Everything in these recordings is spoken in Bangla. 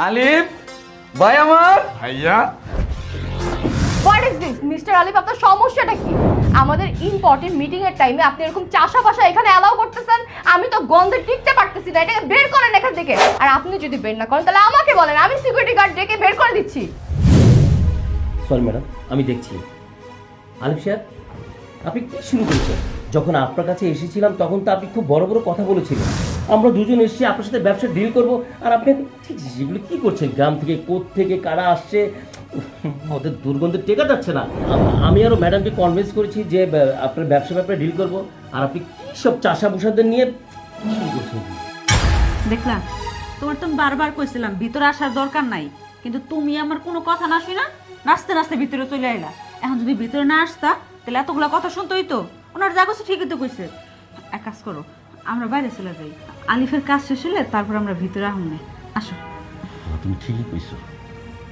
আলিফ ভাই আমার ভাইয়া হোয়াট ইজ দিস মিস্টার আলিফ, আপনার সমস্যাটা কি? আমাদের ইম্পর্টেন্ট মিটিং এর টাইমে আপনি এরকম চাষা বাসা এখানে অ্যালাউ করতেছেন? আমি তো গন্ধে টিকতে পারতেছি না, এটাকে বের করেন এখান থেকে। আর আপনি যদি বের না করেন তাহলে আমাকে বলেন, আমি সিকিউরিটি গার্ড ডেকে বের করে দিচ্ছি। সরি ম্যাডাম, আমি দেখছি। আলিফ সাহেব, আপনি কি শুরু করেছেন? যখন আপনার কাছে এসেছিলাম তখন তো আপনি খুব বড় বড় কথা বলেছিলেন, আমরা দুজন এসেছি আপনার সাথে ব্যবসা ডিল করব, আর আপনি ঠিক যেগুলো কী করছেন, গ্রাম থেকে কোথা থেকে কারা আসছে, ওদের দুর্গন্ধে টেকা যাচ্ছে না। আমি আরও ম্যাডামকে কনভিন্স করেছি যে আপনার ব্যবসা ব্যাপারে ডিল করব, আর আপনি কী সব চাষা ভূষাদের নিয়ে শুরু করছেন। দেখলাম তোমার তো বারবার কইছিলাম ভিতরে আসার দরকার নাই, কিন্তু তুমি আমার কোনো কথা না শুনা নাচতে নাচতে ভিতরে চলে আইলা। এখন যদি ভিতরে না আসতা তাহলে এতগুলা কথা শুনতে হইতো। ওনার যা করছে ঠিকই তো কইছে। এক কাজ করো, আমরা বাইরে চলে যাই, আলিফের কাজ শেষ হলে তারপর আমরা ভিতরে আহুন। আসো। তুমি ঠিকই কইছো,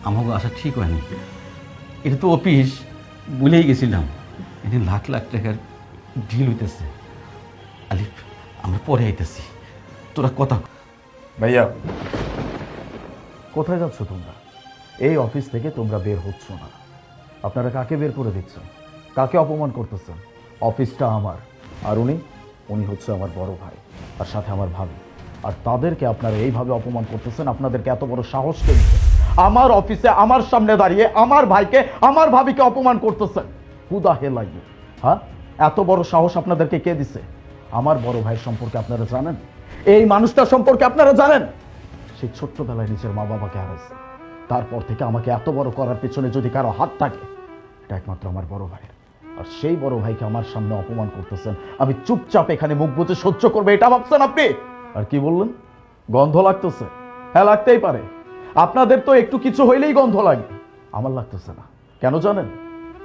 আমাকে আসা ঠিক হয়নি। এটা তো অফিস, ভুলেই গেছিলাম। এখানে লাখ লাখ টাকার ডিল হইতেছে। আলিফ, আমরা পরে আইতেছি, তোরা কথা। ভাইয়া কোথায় যাচ্ছ তোমরা? এই অফিস থেকে তোমরা বের হচ্ছ না। আপনারা কাকে বের করে দিচ্ছেন? কাকে অপমান করতেছেন? অফিসটা আমার, আর উনি হচ্ছে আমার বড় ভাই, আর সাথে আমার ভাবি। আর তাদেরকে আপনারা এইভাবে অপমান করতেছেন। আপনাদেরকে এত বড় সাহস কে দিচ্ছে আমার অফিসে আমার সামনে দাঁড়িয়ে আমার ভাইকে আমার ভাবিকে অপমান করতেছেন? হুদা হে লাগিয়ে, হ্যাঁ, এত বড় সাহস আপনাদেরকে কে দিছে? আমার বড় ভাই সম্পর্কে আপনারা জানেন? এই মানুষটা সম্পর্কে আপনারা জানেন? সেই ছোট্টবেলায় নিজের মা বাবাকে হারাইছে, তারপর থেকে আমাকে এত বড় করার পেছনে যদি কারো হাত থাকে এটা একমাত্র আমার বড় ভাইয়ের। আর সেই বড় ভাইকে আমার সামনে অপমান করতেছেন, আমি চুপচাপ এখানে মুখ বুজে সহ্য করবে এটা ভাবছেন আপনি? আর কি বললেন? গন্ধ লাগতেছে? হ্যাঁ, লাগতেই পারে। আপনাদের তো একটু কিছু হইলেই গন্ধ লাগে, আমার লাগতেছে না। কেন জানেন?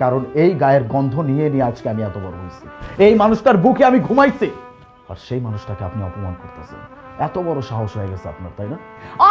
কারণ এই গায়ের গন্ধ নিয়ে নিয়ে আজকে আমি এত বড় হয়েছি। এই মানুষটার বুকে আমি ঘুমাইছি, আর সেই মানুষটাকে আপনি অপমান করতেছেন। এত বড় সাহস হয়ে গেছে আপনার, তাই না?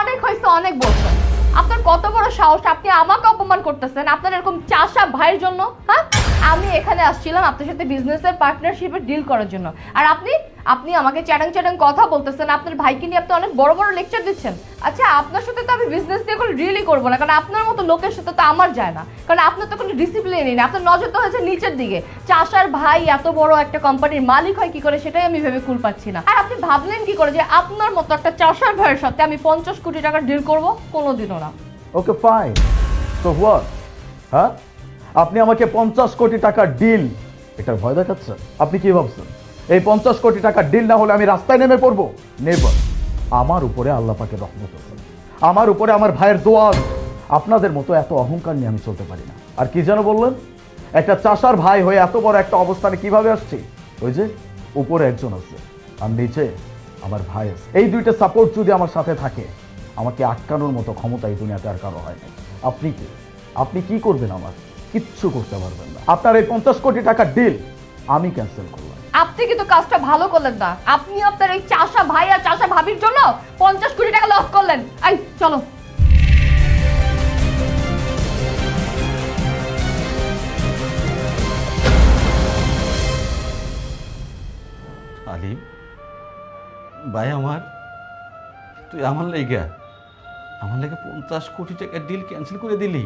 অনেক হয়েছে, অনেক বলছেন। আপনার কত বড় সাহস, আপনি আমাকে অপমান করতেছেন আপনার এরকম চাষা ভাইয়ের জন্য? হ্যাঁ, আমি এখানে আসছিলাম আপনার সাথে বিজনেসের পার্টনারশিপে ডিল করার জন্য, আর আপনি আপনি আমাকে চ্যাটাং চ্যাটাং কথা বলতেছেন। আপনার ভাইকে নিয়ে আপনি অনেক বড় বড় লেকচার দিচ্ছেন। আচ্ছা, আপনার সাথে তো আমি বিজনেস দিয়ে কোনো ডিলই করবো না, কারণ আপনার মতো লোকের সাথে তো আমার যায় না, কারণ আপনার তো কোনো ডিসিপ্লিনই নেই। আপনার নজর তো হয়েছে নিচের দিকে। চাষার ভাই এত বড় একটা কোম্পানির মালিক হয় কি করে, সেটাই আমি ভেবে কুল পাচ্ছি না। আর আপনি ভাবলেন কি করে যে আপনার মতো একটা চাষার ভাইয়ের সাথে আমি 50 কোটি টাকার ডিল করবো? কোনোদিনও না। ওকে ফাইন, তো হোয়াট? হ্যাঁ, আপনি আমাকে 50 কোটি টাকার ডিল এটার ভয় দেখাচ্ছেন? আপনি কি ভাবছেন এই 50 কোটি টাকার ডিল না হলে আমি রাস্তায় নেমে পড়বো? নেভার। আমার উপরে আল্লাহ পাকের রহমত আছে, আমার উপরে আমার ভাইয়ের দোয়া আছে। আপনাদের মতো এত অহংকার নিয়ে আমি চলতে পারি না। আর কি যেন বললেন? একটা চাষার ভাই হয়ে এত বড় একটা অবস্থানে কিভাবে আসছি? ওই যে উপরে একজন আছে আর নিচে আমার ভাই আছে। এই দুইটা সাপোর্ট যদি আমার সাথে থাকে, আমাকে আটকানোর মতো ক্ষমতা এই দুনিয়াতে আর কারো হয় না। আপনি কি আপনি কি করবেন? আমার কিচ্ছু করতে পারবেন না। আপনার এই 50 কোটি টাকার ডিল আমি ক্যান্সেল করলাম। আপনি কিন্তু কাজটা ভালো করলেন না। আপনি আপনার এই চাষা ভাই আর চাষা ভাবির জন্য 50 কোটি টাকা লস করলেন। এই চলো। আলিফ ভাই আমার, তুই আমার লেগে 50 কোটি টাকার ডিল ক্যান্সেল করে দিলি।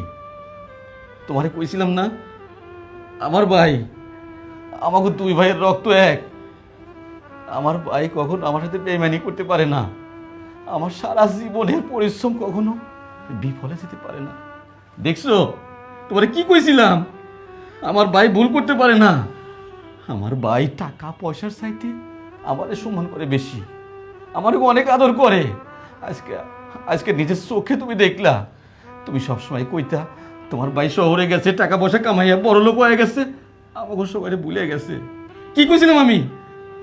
তোমারে কইছিলাম না আমার ভাই, আমাকে দুই ভাইয়ের রক্ত এক। আমার ভাই কখনো আমার সাথে বেইমানি করতে পারে না। আমার সারা জীবনের পরিশ্রম কখনো বিফলে যেতে পারে না। দেখছো, তোমারে কি কইছিলাম? আমার ভাই ভুল করতে পারে না। আমার ভাই টাকা পয়সার চাইতে আমারে সম্মান করে বেশি, আমারে অনেক আদর করে। আজকে আজকে নিজের চোখে তুমি দেখলা। তুমি সবসময় কইতা তোমার ভাই শহরে গেছে, টাকা পয়সা কামাইয়া বড়লোক হয়ে গেছে, আমাকে সবাই ভুলে গেছে। কি কইছিলাম আমি?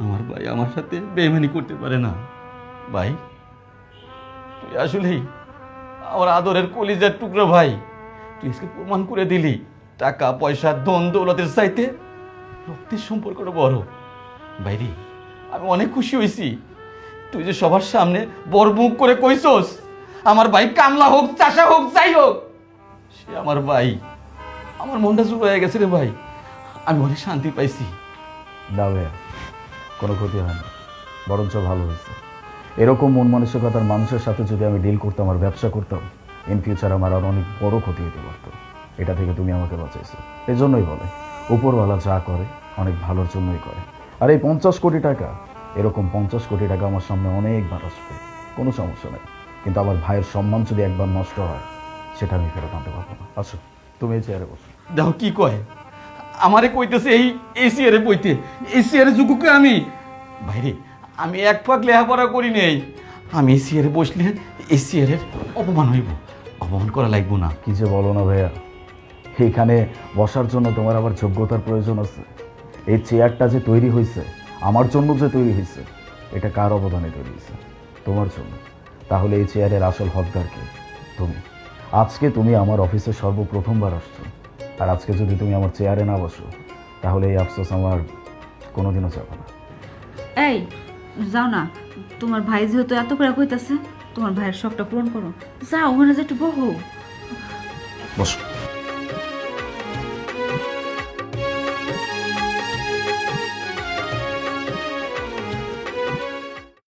আমার ভাই আমার সাথে বেইমানি করতে পারে না। ভাই তুই আসলেই আমার আদরের কলিজার টুকরো ভাই। তুই আজকে প্রমাণ করে দিলি টাকা পয়সা ধন দৌলতের চাইতে রক্তের সম্পর্কটা বড়। ভাইরে, আমি অনেক খুশি হয়েছি তুই যে সবার সামনে বড় মুখ করে কইছস আমার ভাই কামলা হোক চাষা হোক যাই হোক সে আমার ভাই। আমার মনটা জুড়ে হয়ে গেছে রে ভাই, আমি অনেক শান্তি পাইছি। না ভাইয়া, কোনো ক্ষতি হয় না, বরঞ্চ ভালো হয়েছে। এরকম মন মানসিকতার মানুষের সাথে যদি আমি ডিল করতাম আর ব্যবসা করতাম, ইন ফিউচার আমার আর অনেক বড় ক্ষতি হতে পারতো। এটা থেকে তুমি আমাকে বাঁচাইছো। এই জন্যই বলে উপরওয়ালা যা করে অনেক ভালোর জন্যই করে। আর এই 50 কোটি টাকা, এরকম 50 কোটি টাকা আমার সামনে অনেকবার আসবে, কোনো সমস্যা নেই। কিন্তু আমার ভাইয়ের সম্মান যদি একবার নষ্ট হয়, সেটা আমি ফেরত আনতে পারবো না। আসো, তুমি এই চেয়ারে বসো। দেখো কি কয়, আমারে কইতেছে এই চেয়ারে বইতে, এই চেয়ারে যুগুকে আমি ভাইরে, আমি এক ফাঁক লেখাপড়া করি নেই, আমি এই চেয়ারে বসলে এই চেয়ারের অপমান হইব, অপমান করা লাগবো না। কি যে বলো না ভাইয়া, এইখানে বসার জন্য তোমার আবার যোগ্যতার প্রয়োজন আছে। এই চেয়ারটা যে তৈরি হয়েছে, আমার জন্য যে তৈরি হয়েছে, এটা কার অবদানে তৈরি হয়েছে? তোমার জন্য। তাহলে এই চেয়ারের আসল হকদার কে? তুমি। আজকে তুমি আমার অফিসে সর্বপ্রথমবার আসছো, আর আজকে যদি তুমি আমার চেয়ারে না বসো, তাহলে এই আফসোস আমার কোনোদিনও যাবে না। এই যাও না, তোমার ভাই যেহেতু এত করে কইতাছে, তোমার ভাইয়ের শখটা পূরণ করো। যাও, ওখানে যে একটু বহো। বসো।